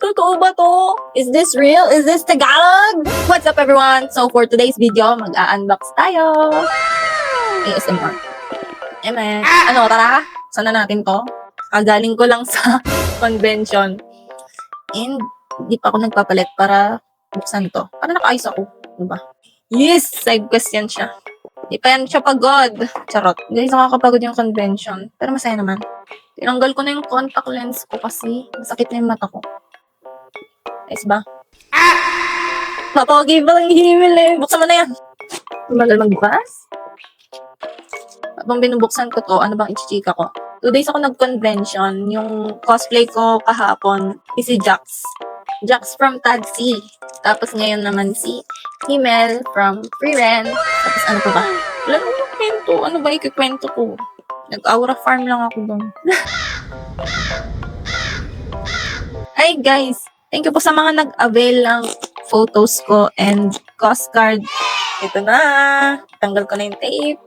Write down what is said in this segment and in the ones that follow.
Totoo ba to? Is this real? Is this Tagalog? What's up everyone? So for today's video, mag-a-unbox tayo. ASMR. Ano, tara? Sana natin to? Kagaling ko lang sa convention. And di pa ako nagpapalit para buksan to. Para nakaayos ako. Diba? Yes! Side question siya. Di pa yan siya pagod. Charot. Guys, nakakapagod yung convention. Pero masaya naman. Tinanggal ko na yung contact lens ko kasi masakit na yung mata ko. Ayos ba? Papogi ba lang himil eh. Buksan mo na yan. Tumagal magbukas. Habang binubuksan ko to, ano bang ichichika ko? 2 days ako nag-convention. Yung cosplay ko kahapon is si Jax. Jax from Tagsi. Tapos ngayon naman si Himmel from Free Ren. Tapos ano pa ba? Wala naman yung kwento. Ano ba ikikwento ko? Nag-aura farm lang ako doon. Hi guys! Thank you po sa mga nag-avail ng photos ko and cost card. Ito na! Tanggal ko na yung tape.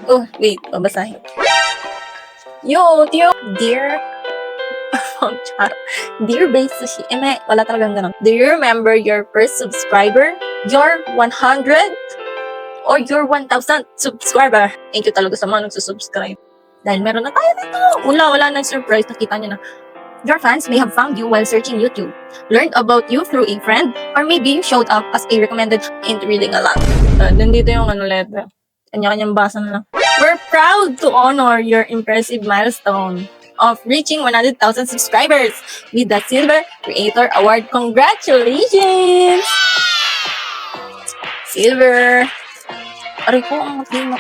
Oh, wait. Babasahin. Yo, dear Dear Base Sushi. Wala talagang ganun. Do you remember your first subscriber? Your 100? Or your 1,000 subscriber? Thank you talaga sa mga nagsusubscribe. Dahil meron na tayo nito. Wala nang surprise. Nakita nyo na. Your fans may have found you while searching YouTube, learned about you through a friend, or maybe you showed up as a recommended into reading a lot. Nandito yung letter. Kanya-kanyang basa na lang. We're proud to honor your impressive milestone of reaching 100,000 subscribers with the Silver Creator Award. Congratulations! Silver! Aray ko, ang matino.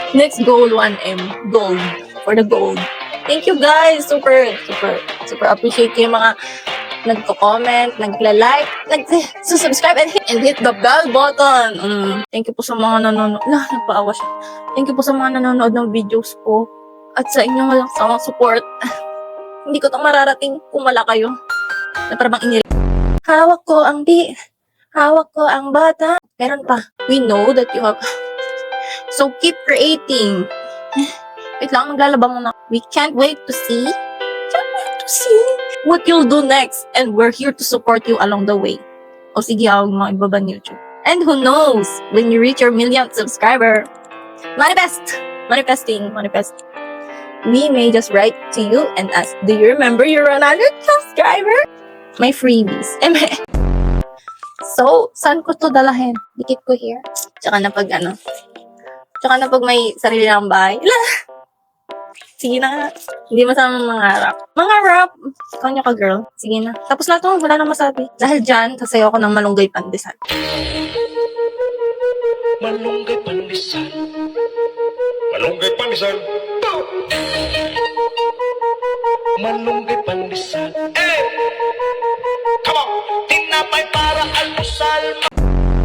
Next goal, 1M. Gold. For the gold. Thank you guys. Super appreciate ko yung mga nagko-comment, nagla-like, nag-subscribe and hit the bell button. Thank you po sa mga nanonood. Nagpaawa siya. Thank you po sa mga nanonood ng videos ko. At sa inyong walang sawang support. Hindi ko to mararating kung wala kayo. Na parang iniri. Hawak ko ang bata. Meron pa. We know that you have... So keep creating. Wait lang, maglalaba muna. We can't wait to see what you'll do next. And we're here to support you along the way. O sige, huwag mo ibaba ng YouTube. And who knows, when you reach your 1,000,000th subscriber, manifesting. We may just write to you and ask, do you remember your 100 subscriber? May freebies. So, saan ko to dalahin? Dikit ko here. Tsaka na pag may sarili ng bahay. Sige na nga. Hindi masama mangarap. Mangarap! Kanya ka, girl. Sige na. Tapos na to. Wala nang masabi. Dahil dyan, sasayaw ko ng malunggay pandesal. Malunggay pandesal. Malunggay pandesal. Malunggay pandesal.